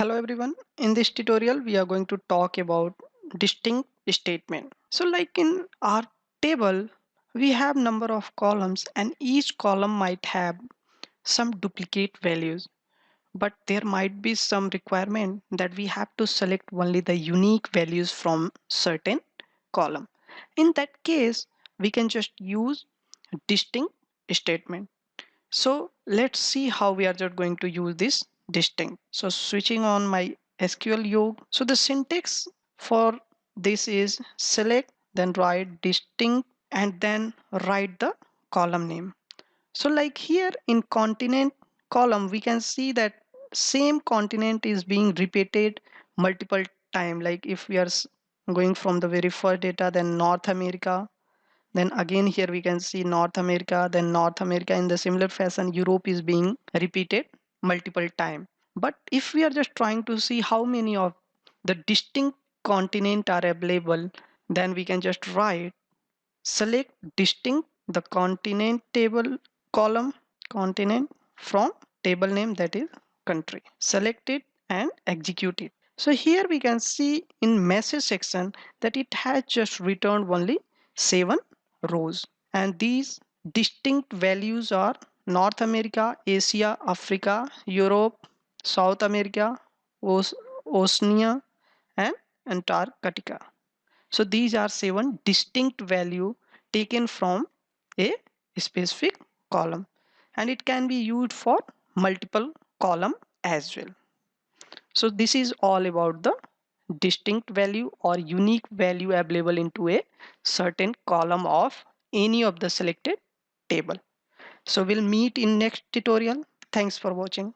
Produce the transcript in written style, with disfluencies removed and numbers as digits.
Hello everyone. In this tutorial, we are going to talk about distinct statement. So like in our table, we have number of columns and each column might have some duplicate values, but there might be some requirement that we have to select only the unique values from certain column. In that case, we can just use distinct statement. So let's see how we are just going to use this distinct. So switching on my SQL Yog. So the syntax for this is select, then write distinct, and then write the column name. So like here in continent column, we can see that same continent is being repeated multiple time. Like if we are going from the very first data, then North America, then again here we can see North America, then North America. In the similar fashion, Europe is being repeated multiple time. But if we are just trying to see how many of the distinct continent are available, then we can just write select distinct the continent table column continent from table name, that is country. Select it and execute it. So here we can see in message section that it has just returned only 7 rows, and these distinct values are North America, Asia, Africa, Europe, South America, Oceania, and Antarctica. So these are 7 distinct value taken from a specific column, and it can be used for multiple column as well. So this is all about the distinct value or unique value available into a certain column of any of the selected table. So we'll meet in next tutorial. Thanks for watching.